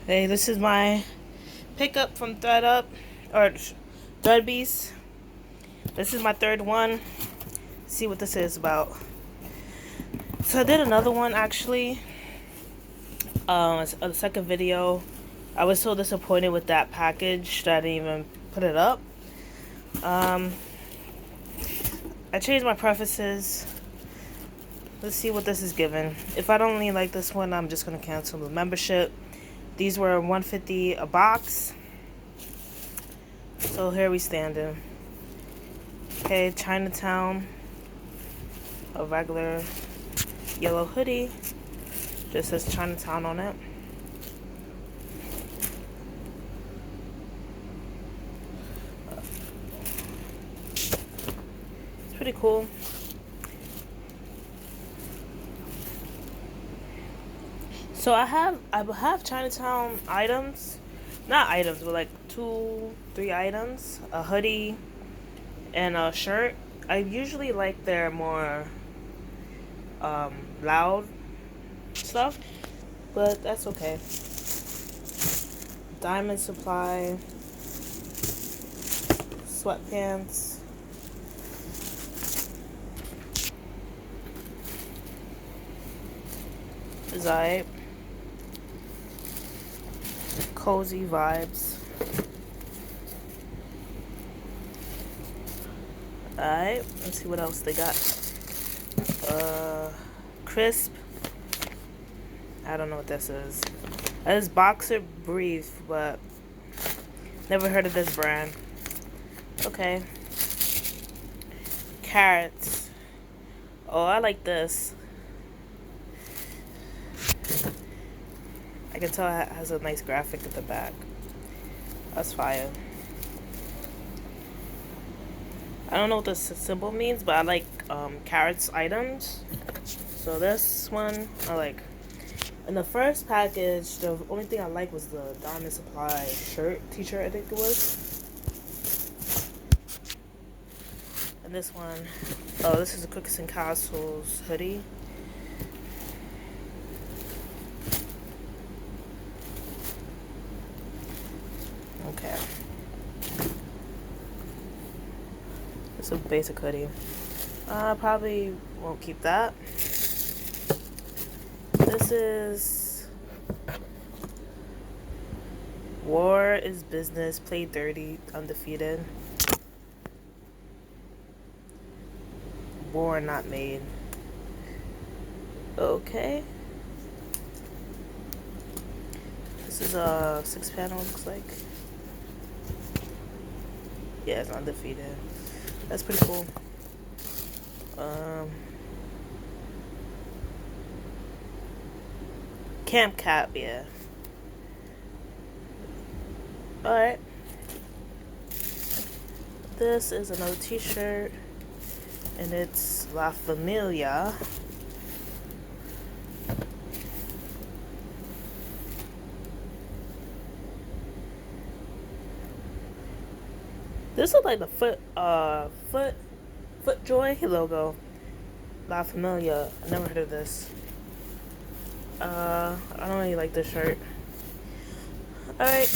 Hey, this is my pickup from Threadbeast. This is my third one. See what this is about. So I did another one actually. It's a second video. I was so disappointed with that package that I didn't even put it up. I changed my preferences. Let's see what this is given. If I don't really like this one, I'm just gonna cancel the membership. These were $150 a box. So here we standing. Okay, Chinatown. A regular yellow hoodie. Just says Chinatown on it. It's pretty cool. So I have Chinatown items. Not items, but like 2-3 items. A hoodie and a shirt. I usually like their more loud stuff, but that's okay. Diamond Supply, sweatpants, Zipe, cozy vibes. Alright, let's see what else they got. Crisp. I don't know what this is. That is Boxer Brief, but never heard of this brand. Okay. Carrots. Oh, I like this. I can tell it has a nice graphic at the back. That's fire. I don't know what this symbol means, but I like carrots items. So this one I like. In the first package, the only thing I liked was the Diamond Supply t-shirt, I think it was. And this one, oh, this is a Cookies and Castles hoodie. Okay. It's a basic hoodie. I probably won't keep that. This is War is Business, Play Dirty, Undefeated. War not made. Okay. This is a 6-panel, looks like. Yeah, it's Undefeated. That's pretty cool. Camp Cap, yeah. Alright. This is another t-shirt. And it's La Familia. This looks like the FootJoy logo. La Familia. I never heard of this. I don't really like this shirt. Alright.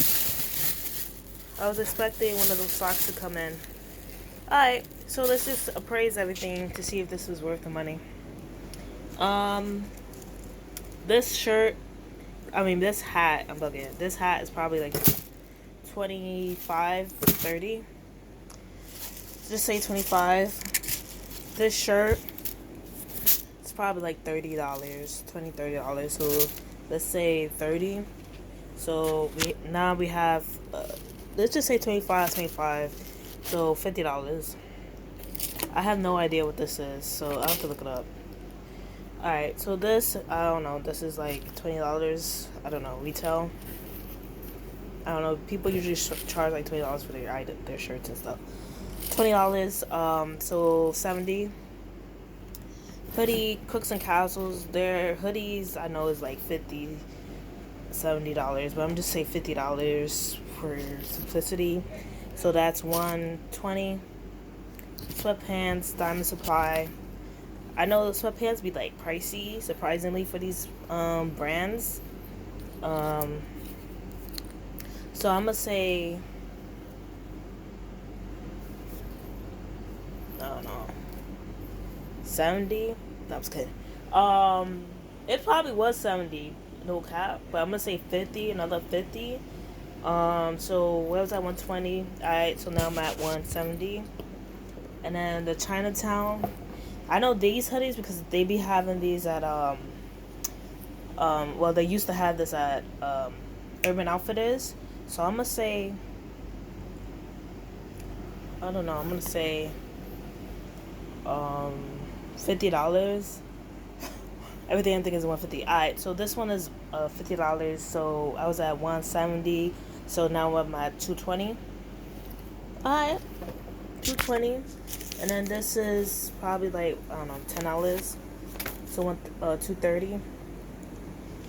I was expecting one of those socks to come in. Alright, so let's just appraise everything to see if this was worth the money. This hat, I'm bugging. This hat is probably like 25, 30. Just say 25. This shirt, it's probably like $30, $20, $30. So let's say 30. So we have, let's just say 25. So $50. I have no idea what this is, so I have to look it up. Alright, so this, I don't know, this is like $20, I don't know, retail. I don't know, people usually charge like $20 for their shirts and stuff. $20, so 70. Hoodie, Cooks and Castles, their hoodies I know is like $50, $70, but I'm just saying $50 for simplicity. So that's $120. Sweatpants, Diamond Supply. I know the sweatpants be like pricey, surprisingly, for these brands. So I'm gonna say, I don't know, 70. No, I'm just kidding. It probably was 70, no cap. But I'm gonna say 50, another 50. So where was I? 120. Alright, so now I'm at 170. And then the Chinatown. I know these hoodies because they be having these at well, they used to have this at Urban Outfitters. So I'm gonna say, I don't know, I'm gonna say $50. Everything I'm thinking is 150. Alright, so this one is $50. So I was at 170. So now I'm at 220. Alright, 220. And then this is probably like, I don't know, $10. So 230.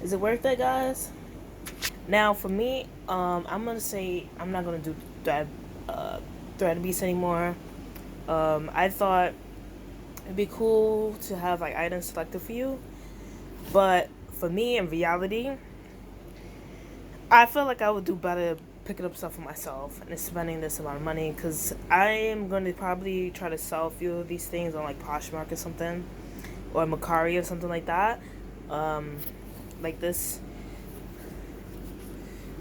Is it worth it, guys? Now for me, I'm gonna say I'm not gonna do Threadbeast anymore. I thought it'd be cool to have like items selected for you, but for me in reality, I feel like I would do better picking up stuff for myself and spending this amount of money, because I am going to probably try to sell a few of these things on like Poshmark or something, or Macari or something like that. Like this,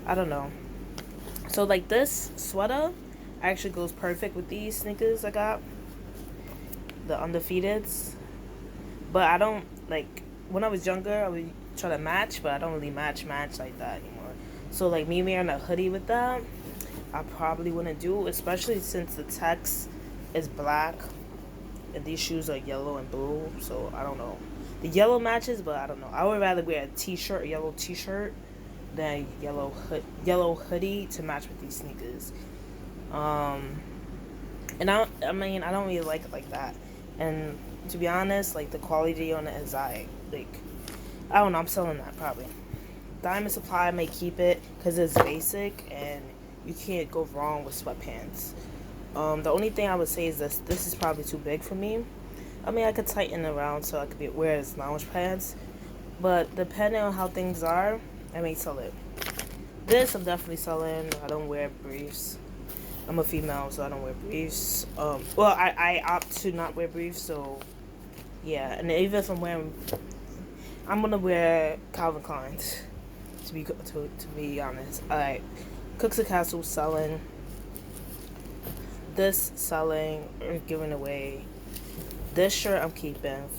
I don't know. So like this sweater actually goes perfect with these sneakers I got, the Undefeateds. But I don't, like, when I was younger, I would try to match, but I don't really match like that anymore. So like me wearing a hoodie with that, I probably wouldn't do, especially since the text is black and these shoes are yellow and blue. So I don't know. The yellow matches, but I don't know. I would rather wear a t-shirt, a yellow t-shirt, than yellow hoodie to match with these sneakers. And I mean, I don't really like it like that. And to be honest, like the quality on it is like, I don't know. I'm selling that probably. Diamond Supply may keep it because it's basic and you can't go wrong with sweatpants. The only thing I would say is this is probably too big for me. I mean, I could tighten it around so I could wear it as lounge pants, but depending on how things are, I may sell it. This I'm definitely selling. I don't wear briefs. I'm a female, so I don't wear briefs. Well, I opt to not wear briefs, so yeah. And even if I'm wearing, I'm gonna wear Calvin Klein's. To be honest, alright. Cooks and Castle selling. This selling or giving away. This shirt I'm keeping.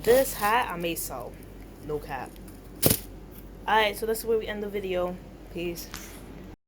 This hat I may sell. No cap. Alright, so that's where we end the video. Peace.